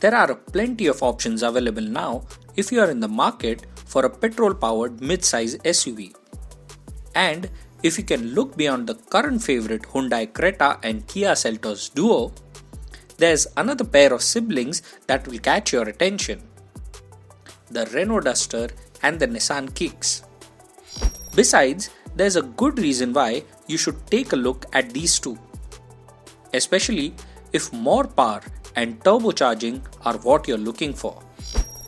There are plenty of options available now if you are in the market for a petrol-powered mid-size SUV. And if you can look beyond the current favorite Hyundai Creta and Kia Seltos duo, there's another pair of siblings that will catch your attention: the Renault Duster and the Nissan Kicks. Besides, there's a good reason why you should take a look at these two, especially if more power and turbocharging are what you're looking for.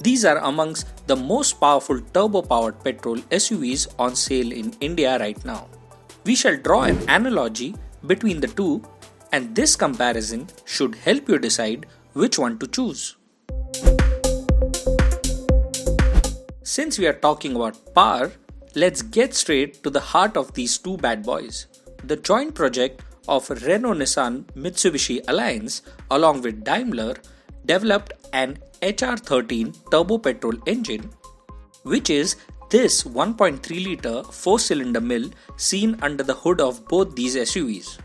These are amongst the most powerful turbo-powered petrol SUVs on sale in India right now. We shall draw an analogy between the two, and this comparison should help you decide which one to choose. Since we are talking about power, let's get straight to the heart of these two bad boys. The joint project of Renault-Nissan-Mitsubishi Alliance along with Daimler developed an HR13 turbo-petrol engine, which is this 1.3-litre 4-cylinder mill seen under the hood of both these SUVs.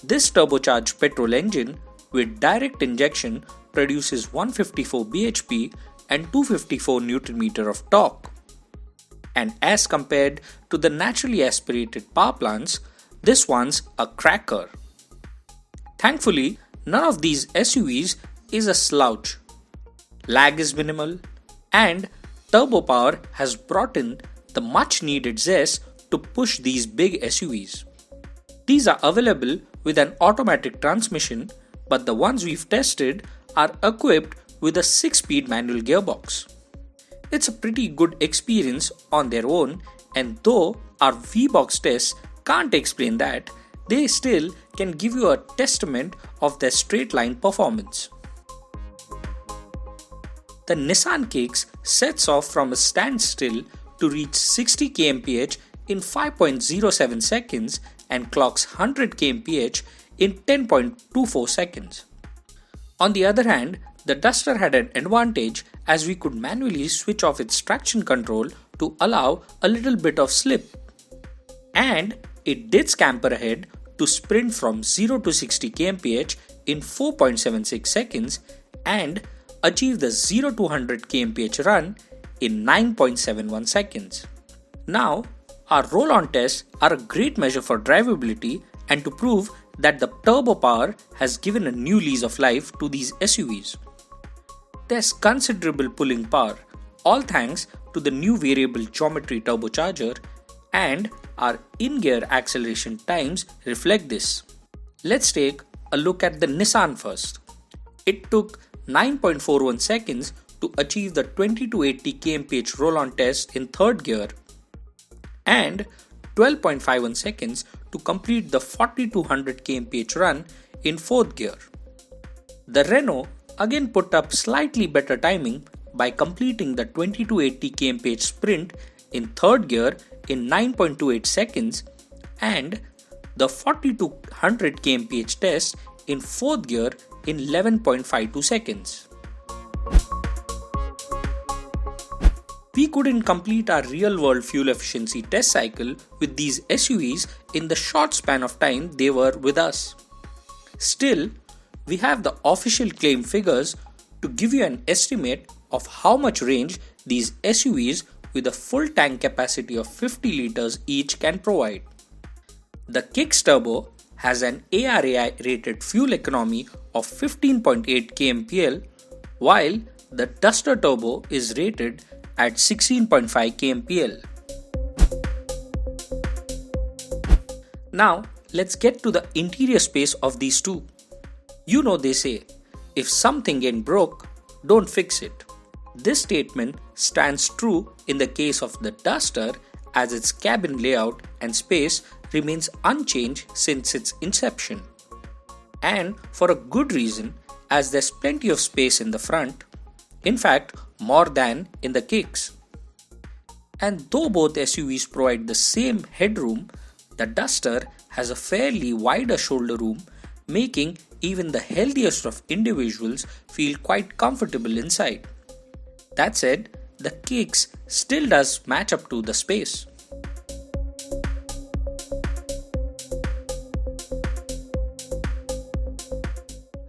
This turbocharged petrol engine with direct injection produces 154 bhp and 254 Nm of torque. And as compared to the naturally aspirated power plants, this one's a cracker. Thankfully, none of these SUVs is a slouch. Lag is minimal, and turbo power has brought in the much needed zest to push these big SUVs. These are available with an automatic transmission, but the ones we've tested are equipped with a 6-speed manual gearbox. It's a pretty good experience on their own, and though our V-Box tests can't explain that, they still can give you a testament of their straight line performance. The Nissan Kicks sets off from a standstill to reach 60 kmph in 5.07 seconds and clocks 100 kmph in 10.24 seconds. On the other hand, the Duster had an advantage as we could manually switch off its traction control to allow a little bit of slip. And it did scamper ahead to sprint from 0 to 60 kmph in 4.76 seconds and achieve the 0 to 100 kmph run in 9.71 seconds. Now, our roll-on tests are a great measure for drivability and to prove that the turbo power has given a new lease of life to these SUVs. There's considerable pulling power, all thanks to the new variable geometry turbocharger, and our in-gear acceleration times reflect this. Let's take a look at the Nissan first. It took 9.41 seconds to achieve the 20 to 80 kmph roll-on test in third gear and 12.51 seconds to complete the 40 to 100 kmph run in fourth gear. The Renault again put up slightly better timing by completing the 20 to 80 kmph sprint in third gear in 9.28 seconds and the 40 to 100 kmph test in fourth gear in 11.52 seconds. We couldn't complete our real-world fuel efficiency test cycle with these SUVs in the short span of time they were with us. Still, we have the official claim figures to give you an estimate of how much range these SUVs with a full tank capacity of 50 liters each can provide. The Kicks Turbo has an ARAI rated fuel economy of 15.8 kmpl, while the Duster Turbo is rated at 16.5 kmpl. Now, let's get to the interior space of these two. You know they say, if something ain't broke, don't fix it. This statement stands true in the case of the Duster, as its cabin layout and space remains unchanged since its inception. And for a good reason, as there's plenty of space in the front, in fact more than in the Kicks. And though both SUVs provide the same headroom, the Duster has a fairly wider shoulder room, making even the healthiest of individuals feel quite comfortable inside. That said, the Kicks still does match up to the space.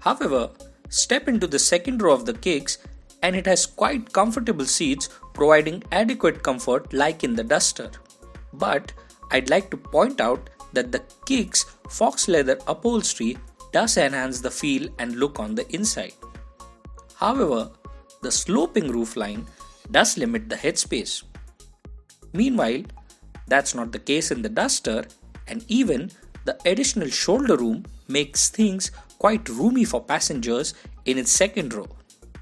However, Step into the second row of the Kicks and it has quite comfortable seats providing adequate comfort like in the Duster. But I'd like to point out that the Kicks fox leather upholstery does enhance the feel and look on the inside. However, the sloping roofline does limit the headspace. Meanwhile, that's not the case in the Duster, and even the additional shoulder room makes things quite roomy for passengers in its second row.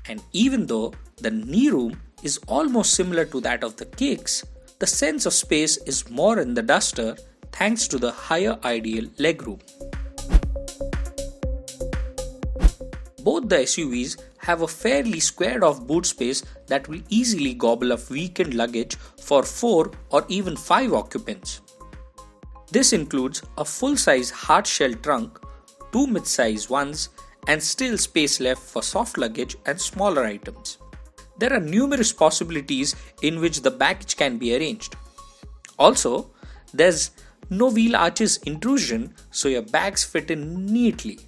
And even though the knee room is almost similar to that of the Kicks, the sense of space is more in the Duster thanks to the higher ideal legroom. Both the SUVs have a fairly squared off boot space that will easily gobble up weekend luggage for 4 or even 5 occupants. This includes a full-size hard-shell trunk, 2 mid-size ones, and still space left for soft luggage and smaller items. There are numerous possibilities in which the baggage can be arranged. Also, there's no wheel arches intrusion, so your bags fit in neatly.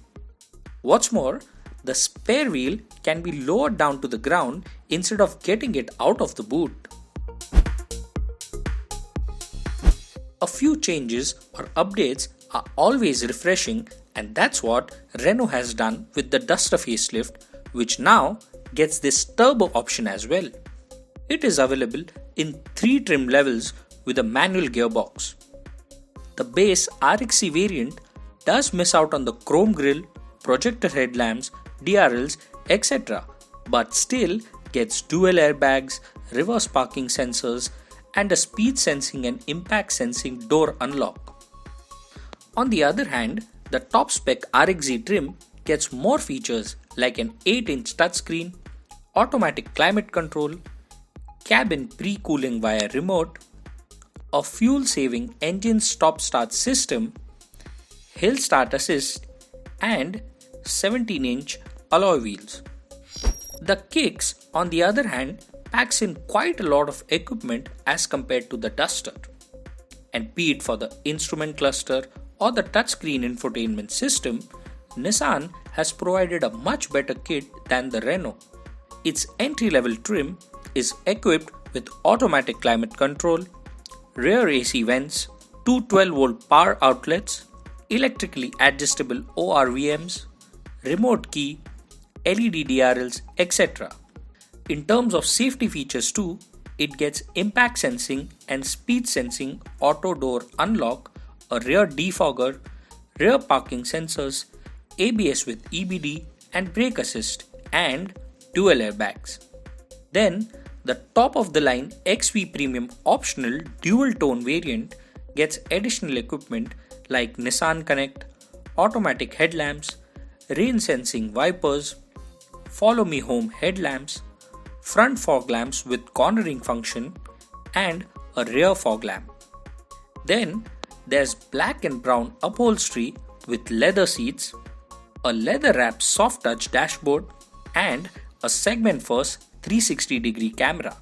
What's more, the spare wheel can be lowered down to the ground instead of getting it out of the boot. A few changes or updates are always refreshing, and that's what Renault has done with the Duster facelift, which now gets this turbo option as well. It is available in 3 trim levels with a manual gearbox. The base RXC variant does miss out on the chrome grille, projector headlamps, DRLs, etc., but still gets dual airbags, reverse parking sensors, and a speed sensing and impact sensing door unlock. On the other hand, the top spec RXZ trim gets more features like an 8-inch touchscreen, automatic climate control, cabin pre-cooling via remote, a fuel-saving engine stop-start system, hill start assist, and 17-inch alloy wheels. The Kicks, on the other hand, packs in quite a lot of equipment as compared to the Duster. And be it for the instrument cluster or the touchscreen infotainment system, Nissan has provided a much better kit than the Renault. Its entry-level trim is equipped with automatic climate control, rear AC vents, 2 12-volt power outlets, electrically adjustable ORVMs, remote key, LED DRLs, etc. In terms of safety features too, it gets impact sensing and speed sensing auto door unlock, a rear defogger, rear parking sensors, ABS with EBD and brake assist, and dual airbags. Then, the top of the line XV Premium optional dual tone variant gets additional equipment like Nissan Connect, automatic headlamps, rain sensing wipers, follow me home headlamps, front fog lamps with cornering function, and a rear fog lamp. Then there's black and brown upholstery with leather seats, a leather wrapped soft touch dashboard, and a segment first 360-degree camera.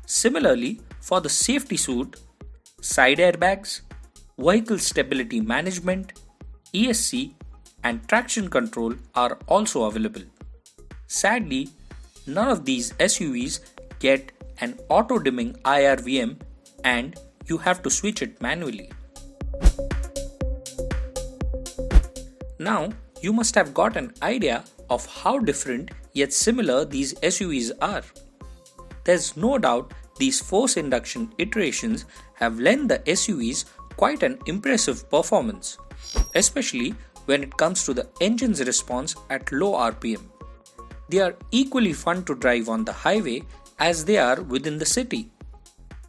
Similarly, for the safety suite, side airbags, vehicle stability management, ESC, and traction control are also available. Sadly, none of these SUVs get an auto-dimming IRVM and you have to switch it manually. Now, you must have got an idea of how different yet similar these SUVs are. There's no doubt these force induction iterations have lent the SUVs quite an impressive performance, especially when it comes to the engine's response at low RPM. They are equally fun to drive on the highway as they are within the city.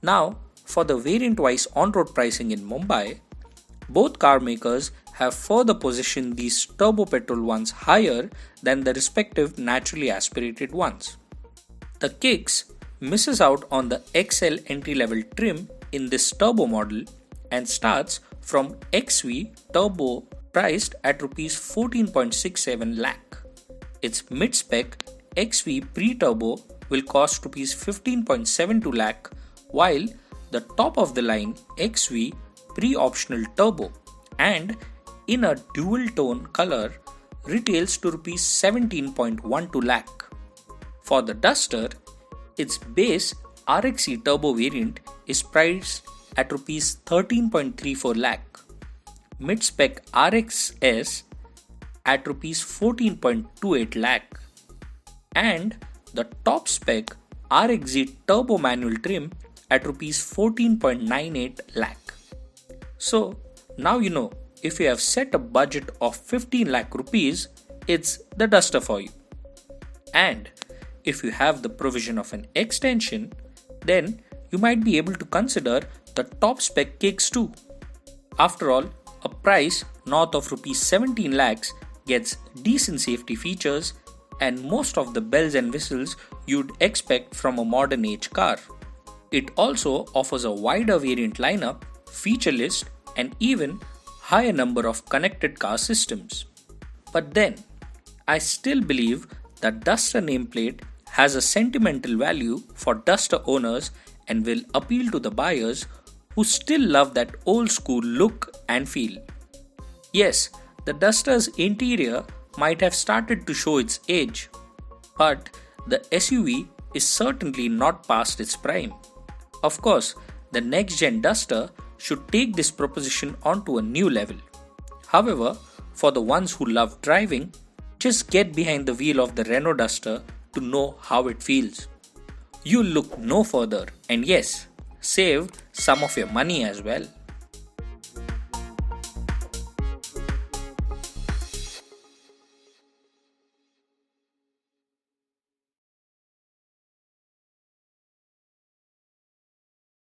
Now, for the variant-wise on-road pricing in Mumbai, both car makers have further positioned these turbo-petrol ones higher than the respective naturally aspirated ones. The Kicks misses out on the XL entry-level trim in this turbo model and starts from XV Turbo priced at Rs 14.67 lakh. Its mid-spec XV Pre-Turbo will cost Rs 15.72 lakh, while the top-of-the-line XV Pre-Optional Turbo and in a dual-tone color retails to Rs 17.12 lakh. For the Duster, its base RXE Turbo variant is priced at Rs 13.34 lakh, mid-spec RXS at Rs 14.28 lakh, and the top spec RXZ Turbo manual trim at Rs 14.98 lakh. So now you know, if you have set a budget of 15 lakh rupees, it's the Duster for you. And if you have the provision of an extension, then you might be able to consider the top spec Kicks too. After all, a price north of Rs 17 lakhs gets decent safety features and most of the bells and whistles you'd expect from a modern age car. It also offers a wider variant lineup, feature list, and even higher number of connected car systems. But then, I still believe that Duster nameplate has a sentimental value for Duster owners and will appeal to the buyers who still love that old school look and feel. Yes, the Duster's interior might have started to show its age, but the SUV is certainly not past its prime. Of course, the next-gen Duster should take this proposition onto a new level. However, for the ones who love driving, just get behind the wheel of the Renault Duster to know how it feels. You'll look no further and yes, save some of your money as well.